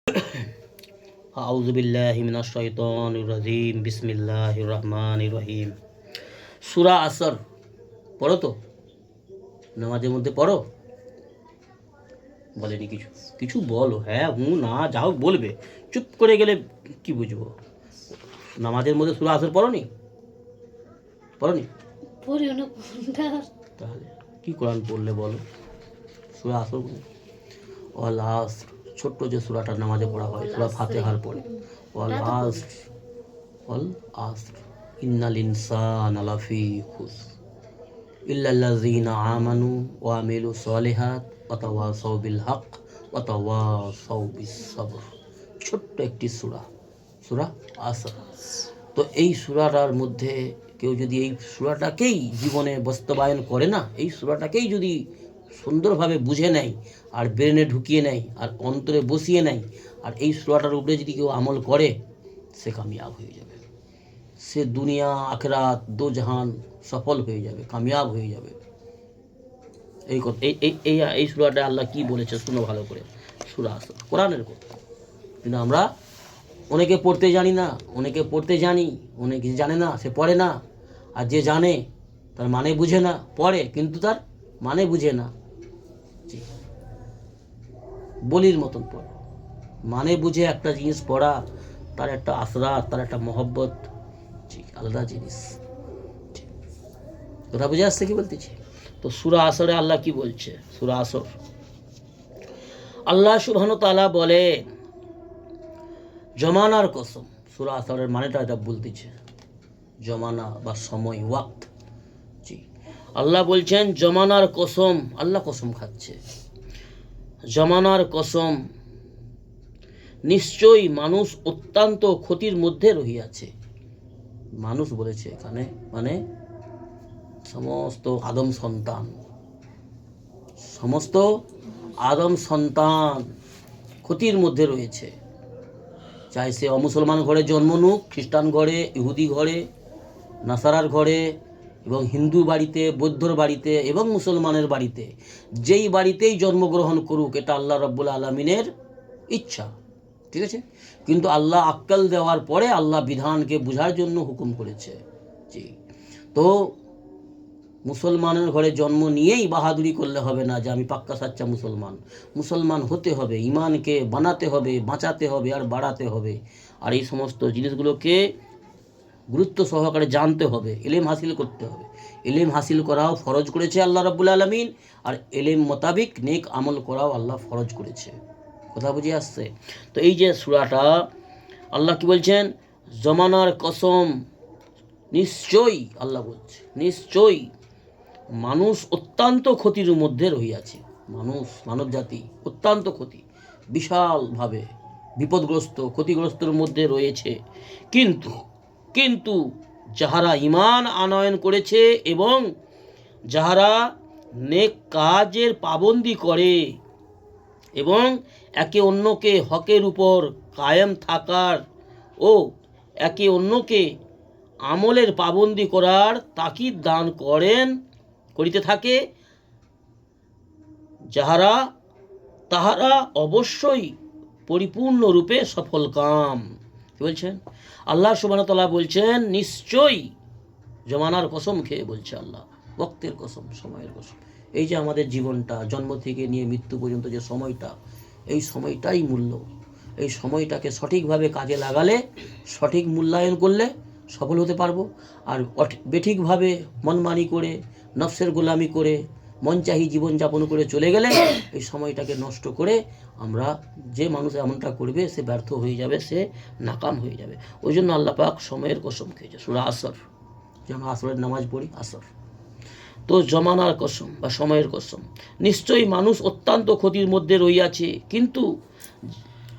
আউযু বিল্লাহি মিনাশ শাইতানির রাজিম বিসমিল্লাহির রহমানির রহিম। সূরা আসর পড়ো তো, নামাজের মধ্যে পড়ো। বলেনি কিছু, কিছু বলো। হ্যাঁ না যা হোক বলবে, চুপ করে গেলে কি বুঝবো। নামাজের মধ্যে সূরা আসর পড়োনি? পড়োনি? পড়িও না কোনটা? তাহলে কি কোরআন পড়লে বলো? সূরা আসর ওয়াল আসর, ছোট্ট যে সূরাটা নামাজে পড়া হয়, সূরা ফাতিহার পরে ওয়াল আসর, ওয়াল আসর ইন্নাল ইনসানা লাফি খুসর ইল্লাল্লাযীনা আমানু ওয়া আমিলুস সলিহাত ওয়া তাওয়াসাউ বিল হক ওয়া তাওয়াসাউ বিস সবর। ছোট্ট একটি সূরা, সূরা আসর। তো এই সূরাটার মধ্যে কেউ যদি এই সূরাটাকেই জীবনে বাস্তবায়ন করে না, এই সূরাটাকেই যদি সুন্দরভাবে বুঝে নেয় আর ব্রেনে ঢুকিয়ে নেয় আর অন্তরে বসিয়ে নেয় আর এই সূরাটার উপরে যদি কেউ আমল করে, সে কামিয়াব হয়ে যাবে। সে দুনিয়া আখিরাত দো জাহান সফল হয়ে যাবে, কামিয়াব হয়ে যাবে। এই এই সূরাটা আল্লাহ কি বলেছে শুনো ভালো করে। সূরা আসর কোরআনের কথা, কিন্তু আমরা অনেকে পড়তে জানি না, অনেকে পড়তে জানি, অনেকে জানে না, সে পড়ে না। আর যে জানে তার মানে বুঝে না, পড়ে কিন্তু তার মানে বুঝে না। বলির মতন পড়ে, মানে বুঝে একটা জিনিস পড়া, তার একটা আসরাত, তার একটা মহব্বত, আলাদা জিনিস। কথা বুঝে আসছে কি বলতেছি? তো সূরা আসরে আল্লাহ কি বলছে? সূরা আসর আল্লাহ সুবহানাহু তাআলা বলে জমানার কসম। সূরা আসরের মানেটা এটা বলতেছে, জমানা বা সময়, ওয়াক্ত। জি, আল্লাহ বলছেন জমানার কসম, আল্লাহ কসম খাচ্ছে, জমানার কসম, নিশ্চয়ই মানুষ অত্যন্ত ক্ষতির মধ্যে রহিয়াছে। মানুষ বলেছে এখানে মানে সমস্ত আদম সন্তান, সমস্ত আদম সন্তান ক্ষতির মধ্যে রয়েছে। চাই সে অমুসলমান ঘরে জন্ম নিক, খ্রিস্টান ঘরে, ইহুদি ঘরে, নাসারার ঘরে, এবং হিন্দু বাড়িতে, বৌদ্ধর বাড়িতে এবং মুসলমানের বাড়িতে, যেই বাড়িতেই জন্মগ্রহণ করুক, এটা আল্লাহ রাব্বুল আলামিনের ইচ্ছা। ঠিক আছে, কিন্তু আল্লাহ আক্কেল দেওয়ার পরে আল্লাহ বিধানকে বোঝার জন্য হুকুম করেছে। জি, তো মুসলমানের ঘরে জন্ম নিয়েই বাহাদুরি করলে হবে না যে আমি পাক্কা সাচ্চা মুসলমান। মুসলমান হতে হবে, ইমানকে বানাতে হবে, বাঁচাতে হবে আর বাড়াতে হবে। আর এই সমস্ত জিনিসগুলোকে গুরুত্ব সহকারে জানতে হবে, ইলম হাসিল করতে হবে। ইলম হাসিল করাও ফরজ করেছে আল্লাহ রাব্বুল আলামিন, আর ইলম মোতাবিক নেক আমল করাও আল্লাহ ফরজ করেছে। কথা বুঝে আসছে? তো এই যে সূরাটা আল্লাহ কি বলছেন, জমানার কসম, নিশ্চয়ই আল্লাহ বলছে, নিশ্চয়ই মানুষ অত্যন্ত ক্ষতির মধ্যে রহিয়াছে। মানুষ, মানব জাতি অত্যন্ত ক্ষতি, বিশালভাবে বিপদগ্রস্ত, ক্ষতিগ্রস্তর মধ্যে রয়েছে। কিন্তু কিন্তু যাহারা ঈমান আনয়ন করেছে এবং যাহারা নেক কাজের পাবন্দি করে এবং একে অন্যকে হকের উপর কায়েম থাকার ও একে অন্যকে আমলের পাবন্দি করার তাকিদ দান করিতে থাকে, যাহারা তাহারা অবশ্যই পরিপূর্ণরূপে সফলকাম। কি বলছেন আল্লাহ সুবহানাহু ওয়া তাআলা? বলছেন নিশ্চয়ই, জমানার কসম খেয়ে বলছে আল্লাহ, ওয়াক্তের কসম, সময়ের কসম। এই যে আমাদের জীবনটা, জন্ম থেকে নিয়ে মৃত্যু পর্যন্ত যে সময়টা, এই সময়টাই মূল্য। এই সময়টাকে সঠিকভাবে কাজে লাগালে, সঠিক মূল্যায়ন করলে সফল হতে পারবো। আর বেঠিকভাবে মনমানি করে, নফসের গোলামি করে, মনচাহি জীবনযাপন করে চলে গেলে এই সময়টাকে নষ্ট করে আমরা, যে মানুষ এমনটা করবে সে ব্যর্থ হয়ে যাবে, সে নাকাম হয়ে যাবে। ওই জন্য আল্লাহ পাক সময়ের কসম খেয়েছে। সূরা আসর, যেমন আসরের নামাজ পড়ি, আসর। তো জমানার কসম বা সময়ের কসম, নিশ্চয়ই মানুষ অত্যন্ত ক্ষতির মধ্যে রইয়াছে। কিন্তু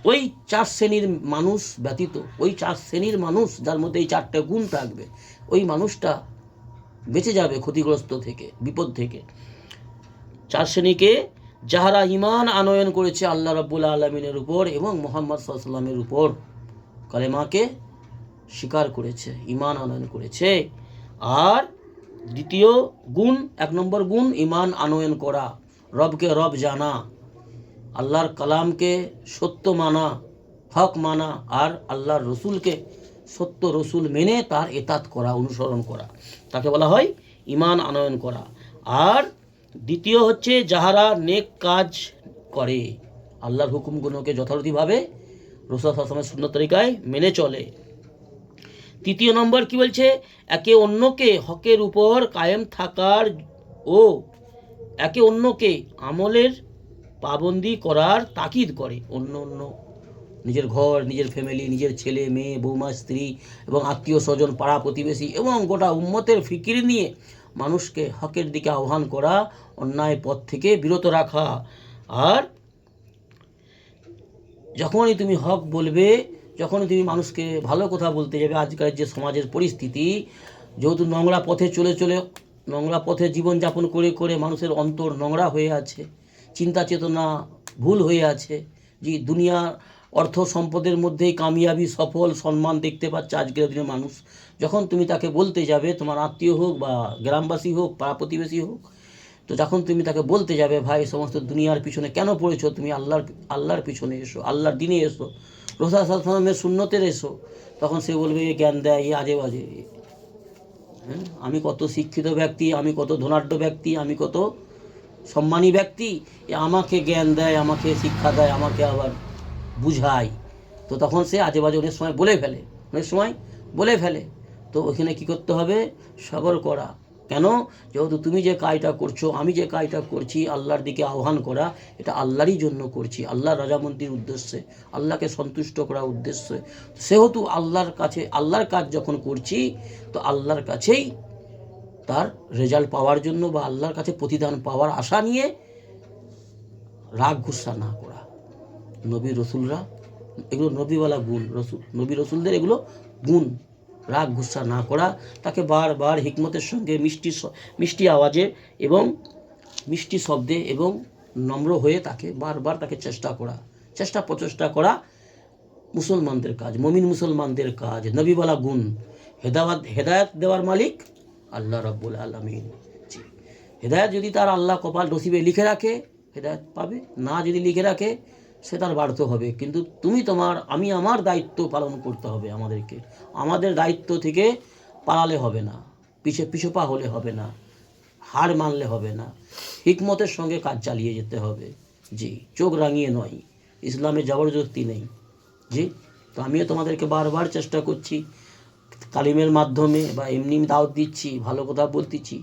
ওই 4 শ্রেণীর মানুষ ব্যতীত, ওই 4 শ্রেণীর মানুষ যার মধ্যে এই 4টে গুণ থাকবে, ওই মানুষটা বেঁচে যাবে ক্ষতিগ্রস্ত থেকে, বিপদ থেকে। 4 শ্রেণীকে, যাহারা ঈমান আনয়ন করেছে আল্লাহ রাব্বুল আলামিনের উপর এবং মুহাম্মদ সাল্লাল্লাহু আলাইহি ওয়াসাল্লামের উপর, কালেমাকে স্বীকার করেছে, ঈমান আনয়ন করেছে। আর দ্বিতীয় গুণ, 1 নম্বর গুণ, ঈমান আনয়ন করা, রবকে রব জানা, আল্লাহর কালামকে সত্য মানা, হক মানা আর আল্লাহর রসুলকে সত্য রসুল মেনে তার এতাত করা, অনুসরণ করা, তাকে বলা হয় ঈমান আনয়ন করা। আর দ্বিতীয় হচ্ছে যাহারা নেক কাজ করে, আল্লাহর হুকুমগুলোকে যথারীতিভাবে রাসূল সাল্লাল্লাহু আলাইহি ওয়াসাল্লামের সুন্নত তরিকায় মেনে চলে। তৃতীয় নম্বর কি বলছে, একে অন্যকে হকের উপর কায়েম থাকার ও একে অন্যকে আমলের পাবন্দি করার তাকিদ করে। অন্য নিজের ঘর, নিজের ফ্যামিলি, নিজের ছেলে মেয়ে, বৌমা, স্ত্রী এবং আত্মীয় স্বজন, পাড়া প্রতিবেশী এবং গোটা উম্মতের ফিকির নিয়ে মানুষকে হকের দিকে আহ্বান করা, অন্যায় পথ থেকে বিরত রাখা। আর যখনই তুমি হক বলবে, যখনই তুমি মানুষকে ভালো কথা বলতে যাবে, আজকাল যে সমাজের পরিস্থিতি, যেহেতু নোংরা পথে চলে নোংরা পথে জীবনযাপন করে মানুষের অন্তর নোংরা হয়ে আছে, চিন্তা চেতনা ভুল হয়ে আছে, যে দুনিয়া অর্থ সম্পদের মধ্যেই কামিয়াবি, সফল, সম্মান দেখতে পাচ্ছে আজকের দিনে মানুষ। যখন তুমি তাকে বলতে যাবে, তোমার আত্মীয় হোক বা গ্রামবাসী হোক, পাড়া প্রতিবেশী হোক, তো যখন তুমি তাকে বলতে যাবে, ভাই সমস্ত দুনিয়ার পিছনে কেন পড়েছো, তুমি আল্লাহর পিছনে এসো, আল্লাহর দিনে এসো, রাসূল সাল্লাল্লাহু আলাইহি ওয়াসাল্লামের সুন্নতের এসো, তখন সে বলবে জ্ঞান দেয়, আজে বাজে, হ্যাঁ, আমি কত শিক্ষিত ব্যক্তি, আমি কত ধনাঢ্য ব্যক্তি, আমি কত সম্মানী ব্যক্তি, আমাকে জ্ঞান দেয়, আমাকে শিক্ষা দেয়, আমাকে আবার বুঝায়। তো তখন সে আজে বাজে অনেক সময় বলে ফেলে। তো ওইখানে কি করতে হবে, সবর করা। কেন? যেহেতু তুমি যে কাজটা করছো, আমি যে কাজটা করছি, আল্লাহর দিকে আহ্বান করা, এটা আল্লাহরই জন্য করছি, আল্লাহর রাজামন্দির উদ্দেশ্যে, আল্লাহকে সন্তুষ্ট করার উদ্দেশ্যে। সেহেতু আল্লাহর কাজ যখন করছি, তো আল্লাহর কাছেই তার রেজাল্ট পাওয়ার জন্য বা আল্লাহর কাছে প্রতিদান পাওয়ার আশা নিয়ে রাগ গুসা না করা। নবী রসুলরা এগুলো নবীওয়ালা গুণ, নবী রসুলদের এগুলো গুণ। রাগ গুসা না করা, তাকে বারবার হিকমতের সঙ্গে মিষ্টি আওয়াজে এবং মিষ্টি শব্দে এবং নম্র হয়ে তাকে বারবার তাকে প্রচেষ্টা করা মুসলমানদের কাজ, মুমিন মুসলমানদের কাজ, নবীওয়ালা গুণ। হেদায়েত দেওয়ার মালিক আল্লাহ রাব্বুল আলামিন। হেদায়েত যদি তার আল্লাহ কপাল নসিবে লিখে রাখে, হেদায়েত পাবে, না যদি লিখে রাখে সে তার ব্যর্থ হবে। কিন্তু আমি আমার দায়িত্ব পালন করতে হবে আমাদেরকে। আমাদের দায়িত্ব থেকে পালালে হবে না, পিছপা হলে হবে না, হার মানলে হবে না, হিকমতের সঙ্গে কাজ চালিয়ে যেতে হবে। জি, চোখ রাঙিয়ে নয়, ইসলামে জবরদস্তি নেই। জি, তো আমিও তোমাদেরকে বারবার চেষ্টা করছি, তালিমের মাধ্যমে বা এমনি দাওয়াত দিচ্ছি, ভালো কথা বলতেছি,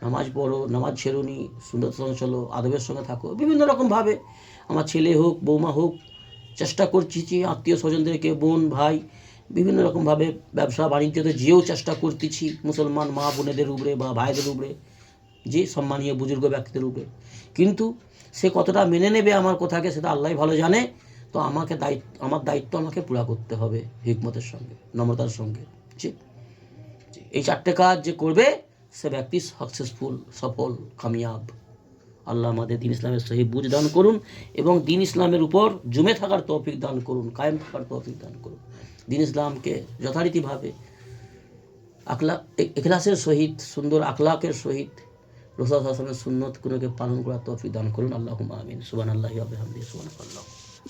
নামাজ পড়ো, নামাজ ছেড়োনি, সুন্নাতের সঙ্গে চলো, আদবের সঙ্গে থাকো, বিভিন্ন রকমভাবে আমার ছেলে হোক, বৌমা হোক, চেষ্টা করছি আত্মীয় স্বজনদেরকে, বোন ভাই, বিভিন্ন রকমভাবে ব্যবসা বাণিজ্যতে যেও চেষ্টা করতেছি মুসলমান মা বোনেদের উপরে বা ভাইদের উপরে, যে সম্মানীয় বুজুর্গ ব্যক্তিদের উপরে। কিন্তু সে কতটা মেনে নেবে আমার কথাকে সেটা আল্লাহই ভালো জানে। তো আমার দায়িত্ব আমাকে পুরা করতে হবে হিকমতের সঙ্গে, নম্রতার সঙ্গে। জি, এই চারটে কাজ যে করবে সে ব্যক্তি সাকসেসফুল, সফল, কামিয়াব। আল্লাহ আমাদের দিন ইসলামের সহি বুঝ দান করুন এবং দিন ইসলামের উপর জমে থাকার তৌফিক দান করুন, কায়েম থাকার তৌফিক দান করুন। দিন ইসলামকে যথারীতিভাবে ইখলাসের সহিত, সুন্দর আখলাকের সহিত রাসূল সাল্লাল্লাহু আলাইহি ওয়াসাল্লামের সুন্নতগুলোকে পালন করার তৌফিক দান করুন। আল্লাহুম্মা আমিন। সুবহানাল্লাহি ওয়া বিহামদিহি, সুবহানাল্লাহ।